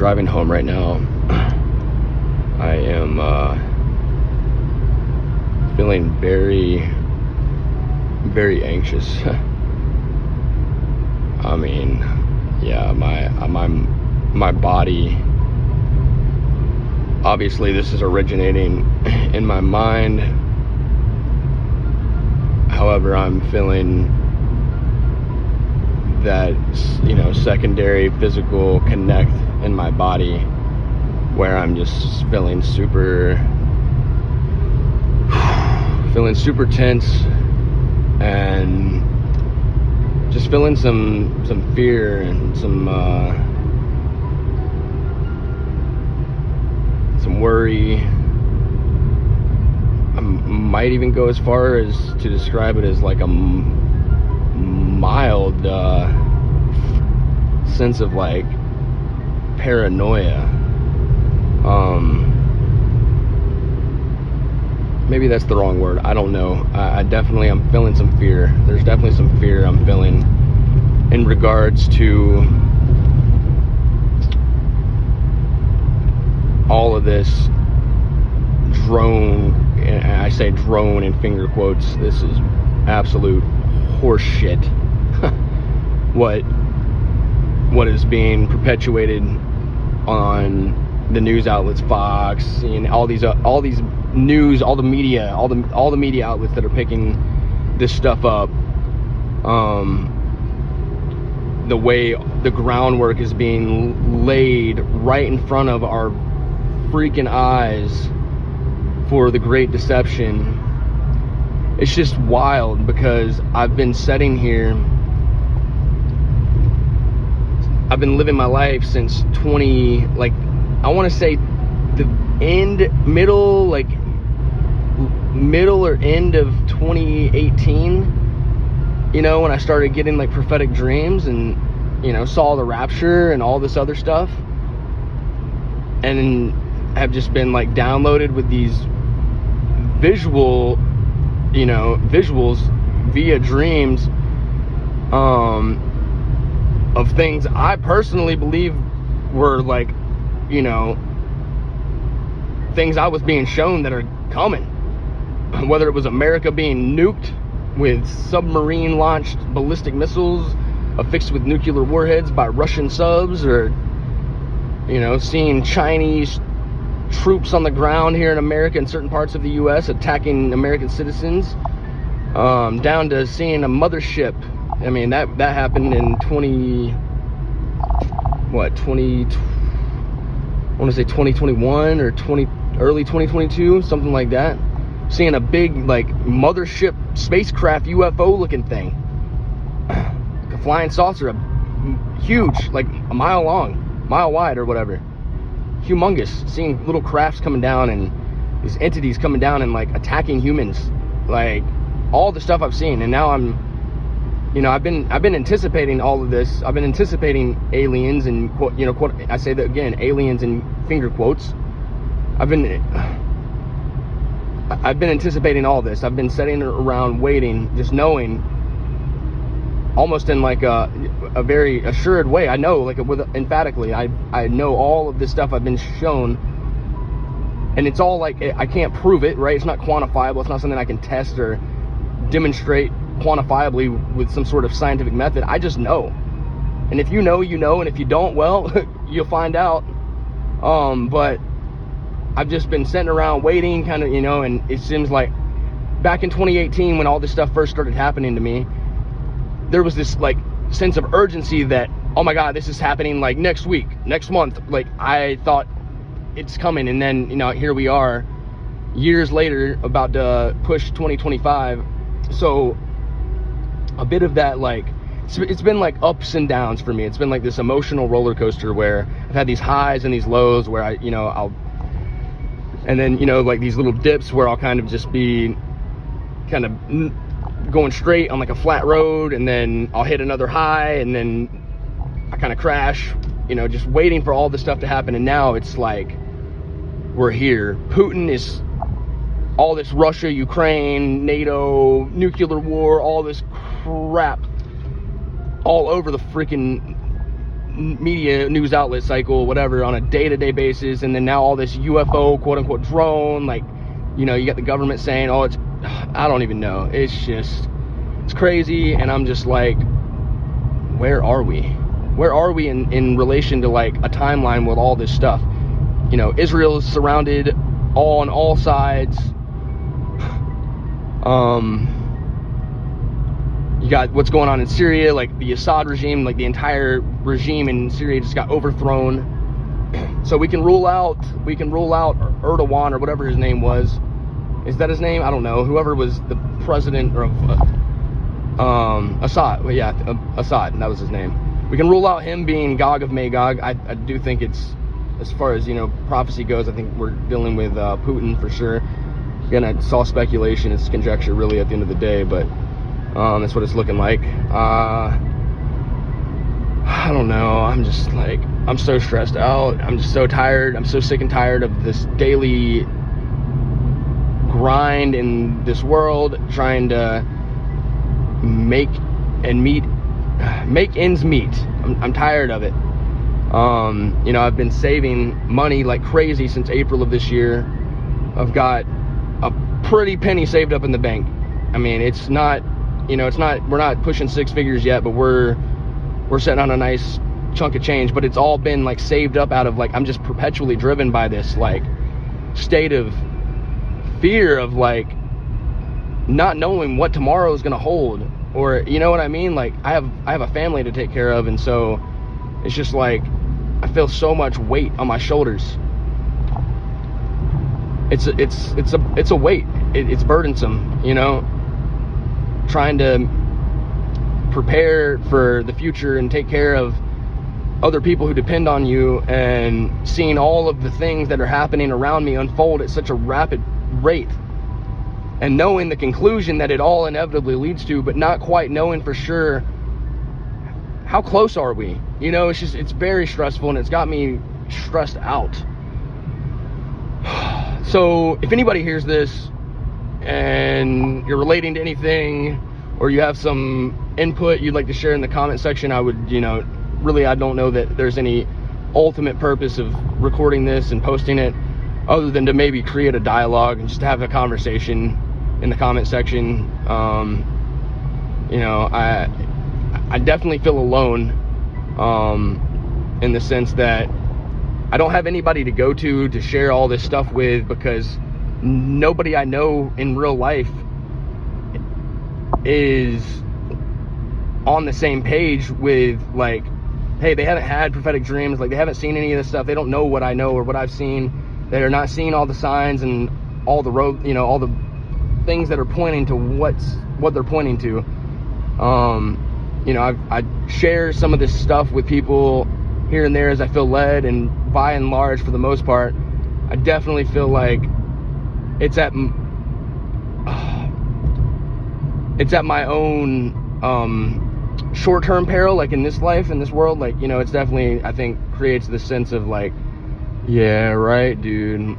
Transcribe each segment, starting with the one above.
driving home right now. I am feeling very, very anxious. I mean, yeah, my body, obviously this is originating in my mind. However, I'm feeling that, you know, secondary physical connect in my body where I'm just feeling super tense and just feeling some fear and some worry. I might even go as far as to describe it as like a mild sense of like paranoia. Maybe that's the wrong word. I don't know. I'm feeling some fear. There's definitely some fear I'm feeling in regards to all of this drone, and I say drone in finger quotes. This is absolute horse shit. What is being perpetuated on the news outlets, Fox, and all these news, all the media outlets that are picking this stuff up. The way the groundwork is being laid right in front of our freaking eyes for the Great Deception. It's just wild, because I've been sitting here, I've been living my life since I want to say the middle or end of 2018, you know, when I started getting like prophetic dreams and, you know, saw the rapture and all this other stuff, and have just been like downloaded with these visuals via dreams of things I personally believe were like, you know, things I was being shown that are coming. Whether it was America being nuked with submarine launched ballistic missiles affixed with nuclear warheads by Russian subs, or, you know, seeing Chinese troops on the ground here in America and certain parts of the US attacking American citizens, down to seeing a mothership. I mean, that happened in I want to say 2021 or early 2022, something like that. Seeing a big like mothership spacecraft UFO looking thing, like a flying saucer, huge, like a mile long, mile wide or whatever, humongous. Seeing little crafts coming down and these entities coming down and like attacking humans, like all the stuff I've seen. And now I'm, you know, I've been anticipating all of this. I've been anticipating aliens and, you know, I say that again, aliens in finger quotes. I've been anticipating all this. I've been sitting around waiting, just knowing, almost in like a very assured way. I know, like emphatically, I know all of this stuff I've been shown, and it's all like, I can't prove it, right? It's not quantifiable. It's not something I can test or demonstrate quantifiably with some sort of scientific method. I just know. And if you know, you know, and if you don't, well, you'll find out. But I've just been sitting around waiting, kind of, you know, and it seems like back in 2018 when all this stuff first started happening to me, there was this like sense of urgency that, oh my God, this is happening like next week, next month. Like I thought it's coming, and then, you know, here we are years later, about to push 2025. So a bit of that, like, it's been like ups and downs for me. It's been like this emotional roller coaster where I've had these highs and these lows where and then, you know, like these little dips where I'll kind of just be kind of going straight on like a flat road, and then I'll hit another high, and then I kind of crash, you know, just waiting for all this stuff to happen. And now it's like, we're here. Putin is, all this Russia, Ukraine, NATO, nuclear war, all this crap all over the freaking media news outlet cycle, whatever, on a day-to-day basis, and then now all this UFO quote-unquote drone, like, you got the government saying, oh, it's, I don't even know, it's crazy. And I'm just like, where are we in relation to like a timeline with all this stuff? Israel is surrounded on all sides. You got what's going on in Syria, like the Assad regime, like the entire regime in Syria just got overthrown. So we can rule out Erdogan, or whatever his name was. Is that his name? I don't know. Whoever was the president of Assad. Well, yeah, Assad, that was his name. We can rule out him being Gog of Magog. I do think it's, as far as prophecy goes, I think we're dealing with Putin for sure. Again, it's all speculation, it's conjecture really at the end of the day, but that's what it's looking like. I don't know. I'm just like, I'm so stressed out. I'm just so tired. I'm so sick and tired of this daily grind in this world, trying to make ends meet. I'm tired of it. I've been saving money like crazy since April of this year. I've got a pretty penny saved up in the bank. I mean, it's not, we're not pushing six figures yet, but we're sitting on a nice chunk of change. But it's all been like saved up out of like, I'm just perpetually driven by this like state of fear of like not knowing what tomorrow is going to hold, or you know what I mean? Like I have a family to take care of, and so it's just like I feel so much weight on my shoulders. It's a weight. It's burdensome, trying to prepare for the future and take care of other people who depend on you, and seeing all of the things that are happening around me unfold at such a rapid rate, and knowing the conclusion that it all inevitably leads to, but not quite knowing for sure how close are we. It's very stressful, and it's got me stressed out. So if anybody hears this and you're relating to anything, or you have some input you'd like to share in the comment section, I would, really, I don't know that there's any ultimate purpose of recording this and posting it other than to maybe create a dialogue and just have a conversation in the comment section. I definitely feel alone, in the sense that I don't have anybody to go to share all this stuff with, because nobody I know in real life is on the same page with, like, hey, they haven't had prophetic dreams, like they haven't seen any of this stuff, they don't know what I know or what I've seen, they're not seeing all the signs and all the road, all the things that are pointing to what they're pointing to. I share some of this stuff with people here and there as I feel led, and by and large, for the most part, I definitely feel like it's at my own short-term peril, like in this life, in this world. Like, it's definitely, I think, creates this sense of like, yeah, right, dude,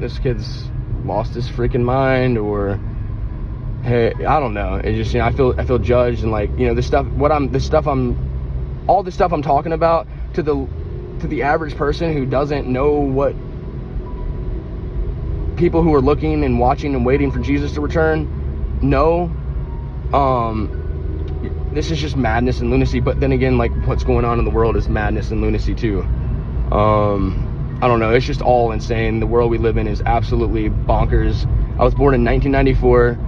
this kid's lost his freaking mind, or hey, I don't know. It's just, I feel judged, and like, all the stuff I'm talking about to the average person who doesn't know what people who are looking and watching and waiting for Jesus to return know. This is just madness and lunacy. But then again, like, what's going on in the world is madness and lunacy too. I don't know, it's just all insane. The world we live in is absolutely bonkers. I was born in 1994.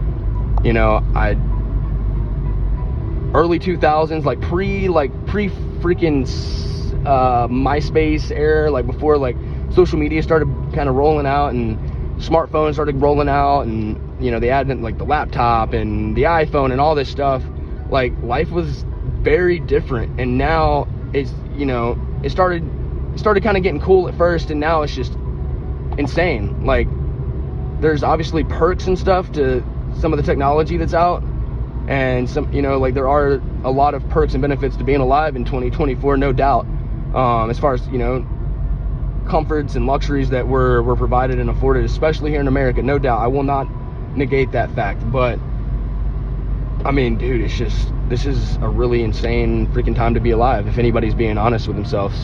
Early 2000s, like pre freaking MySpace era, like before like social media started kind of rolling out and smartphones started rolling out, and the advent, like the laptop and the iPhone and all this stuff. Like, life was very different, and now it's, it started kind of getting cool at first, and now it's just insane. Like, there's obviously perks and stuff to some of the technology that's out, and some, like, there are a lot of perks and benefits to being alive in 2024, no doubt. As far as, comforts and luxuries that were provided and afforded, especially here in America, no doubt. I will not negate that fact, but I mean, dude, this is a really insane freaking time to be alive, if anybody's being honest with themselves.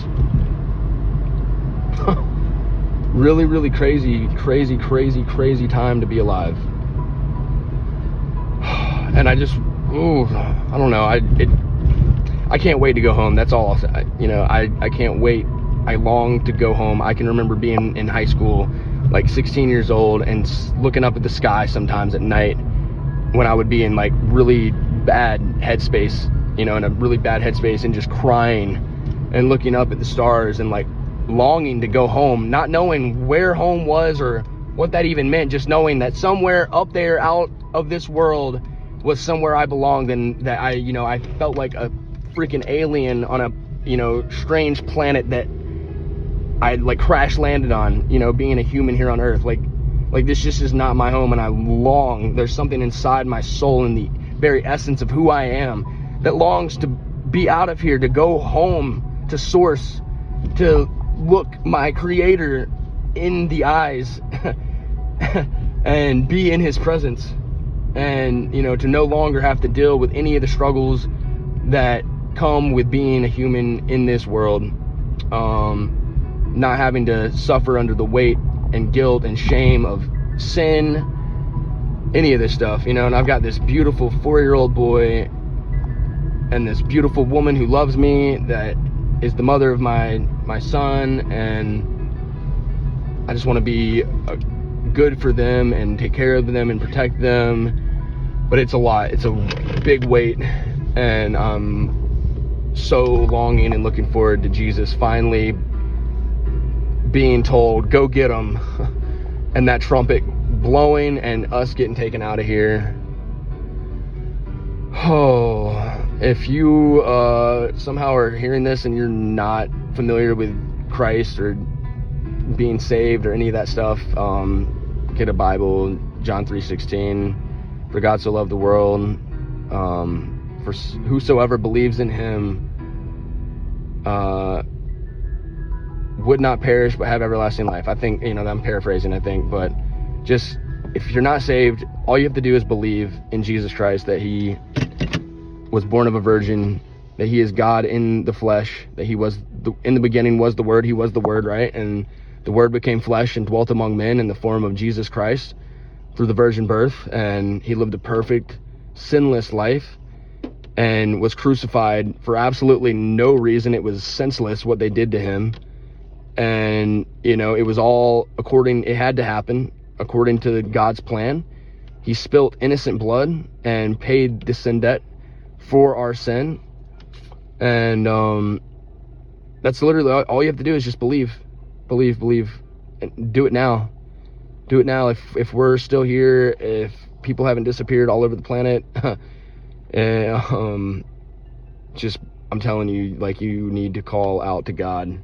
Really, really crazy time to be alive. And I don't know, I can't wait to go home. That's all I'll say. I can't wait. I long to go home. I can remember being in high school, like 16 years old, and looking up at the sky sometimes at night when I would be in like really bad headspace, in a really bad headspace, and just crying and looking up at the stars and like longing to go home, not knowing where home was or what that even meant, just knowing that somewhere up there out of this world was somewhere I belonged, and that I felt like a freaking alien on a strange planet that I like crash landed on, being a human here on Earth. Like this just is not my home, and I long. There's something inside my soul, in the very essence of who I am, that longs to be out of here, to go home to Source, to look my Creator in the eyes and be in His presence, and to no longer have to deal with any of the struggles that come with being a human in this world. Not having to suffer under the weight and guilt and shame of sin, any of this stuff, and I've got this beautiful 4-year-old boy and this beautiful woman who loves me, that is the mother of my son, and I just want to be good for them and take care of them and protect them. But it's a lot. It's a big weight, and I'm so longing and looking forward to Jesus finally being told, go get them, and that trumpet blowing and us getting taken out of here. Oh, if you somehow are hearing this and you're not familiar with Christ or being saved or any of that stuff, get a Bible. John 3:16, for God so loved the world, for whosoever believes in Him would not perish but have everlasting life. I think, I'm paraphrasing, but just, if you're not saved, all you have to do is believe in Jesus Christ, that He was born of a virgin, that He is God in the flesh, that He was in the beginning was the Word, He was the Word, right? And the Word became flesh and dwelt among men in the form of Jesus Christ through the virgin birth, and He lived a perfect, sinless life and was crucified for absolutely no reason. It was senseless what they did to Him. And, it was all it had to happen according to God's plan. He spilt innocent blood and paid the sin debt for our sin. And that's literally all you have to do, is just believe, and do it now. Do it now. If we're still here, if people haven't disappeared all over the planet, just, I'm telling you, like, you need to call out to God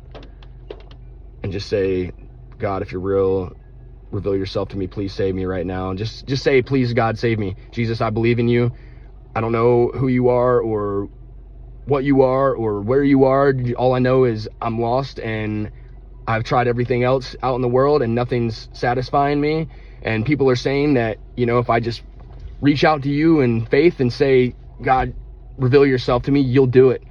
and just say, God, if you're real, reveal yourself to me. Please save me right now. And just say, please, God, save me. Jesus, I believe in you. I don't know who you are or what you are or where you are. All I know is I'm lost, and I've tried everything else out in the world and nothing's satisfying me. And people are saying that, if I just reach out to you in faith and say, God, reveal yourself to me, you'll do it.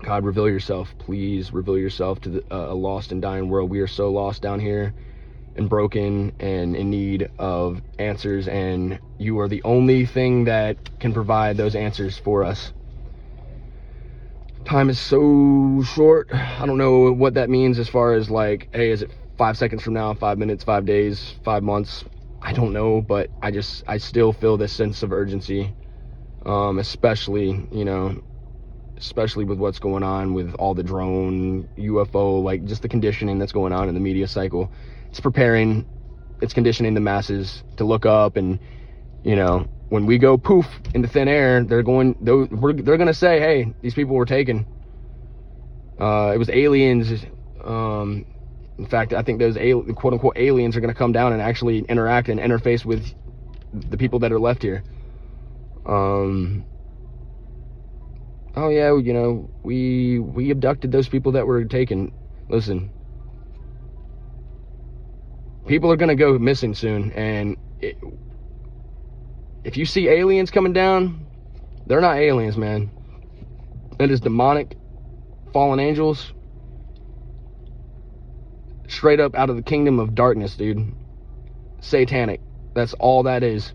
God, reveal yourself. Please reveal yourself to a lost and dying world. We are so lost down here and broken and in need of answers, and you are the only thing that can provide those answers for us. Time is so short. I don't know what that means as far as like, hey, is it 5 seconds from now, 5 minutes, 5 days, 5 months? I don't know, but I still feel this sense of urgency, especially with what's going on with all the drone, UFO, like just the conditioning that's going on in the media cycle. It's conditioning the masses to look up, and, when we go poof into thin air, they're going to say, hey, these people were taken. It was aliens. In fact, I think those quote unquote aliens are going to come down and actually interact and interface with the people that are left here. Oh yeah, we abducted those people that were taken. Listen, people are going to go missing soon, and if you see aliens coming down, they're not aliens, man. It is demonic fallen angels straight up out of the kingdom of darkness, dude. Satanic. That's all that is.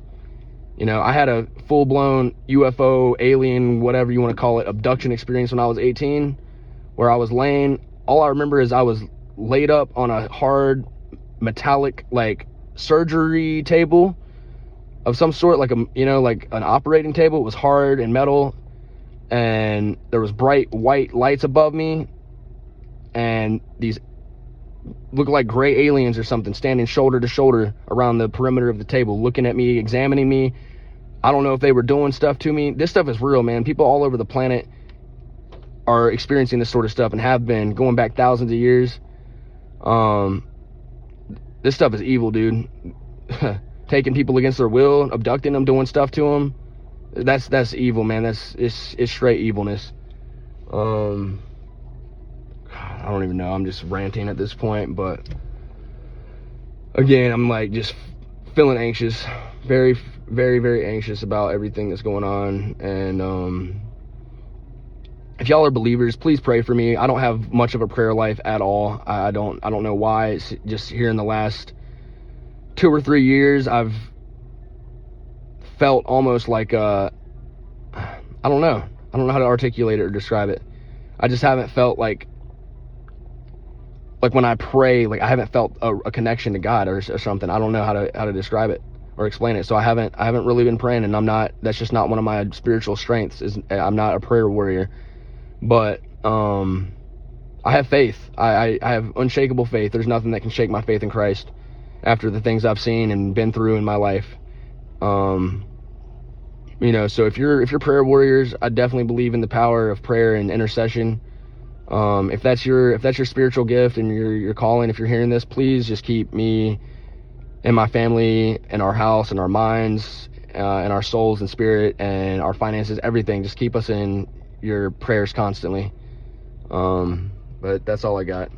You know, I had a full-blown UFO, alien, whatever you want to call it, abduction experience when I was 18, where I was laying, all I remember is I was laid up on a hard metallic, like, surgery table of some sort, like a, you know, like an operating table. It was hard and metal, and there was bright white lights above me, and these looked like gray aliens or something standing shoulder to shoulder around the perimeter of the table, looking at me, examining me. I don't know if they were doing stuff to me. This stuff is real, man. People all over the planet are experiencing this sort of stuff and have been going back thousands of years. This stuff is evil, dude. Taking people against their will, abducting them, doing stuff to them. That's evil, man. It's straight evilness. I don't even know. I'm just ranting at this point, but again, I'm like just feeling anxious, very, very, very anxious about everything that's going on. And if y'all are believers, please pray for me. I don't have much of a prayer life at all. I don't know why. It's just here in the last 2 or 3 years, I've felt almost like I don't know how to articulate it or describe it. I just haven't felt like when I pray, like I haven't felt a connection to God or something. I don't know how to describe it or explain it. So I haven't really been praying, and that's just not one of my spiritual strengths. I'm not a prayer warrior, but I have faith. I have unshakable faith. There's nothing that can shake my faith in Christ after the things I've seen and been through in my life. You know, so if you're prayer warriors, I definitely believe in the power of prayer and intercession. If that's your spiritual gift and your calling, if you're hearing this, please just keep me and my family and our house and our minds and our souls and spirit and our finances, everything. Just keep us in your prayers constantly. But that's all I got.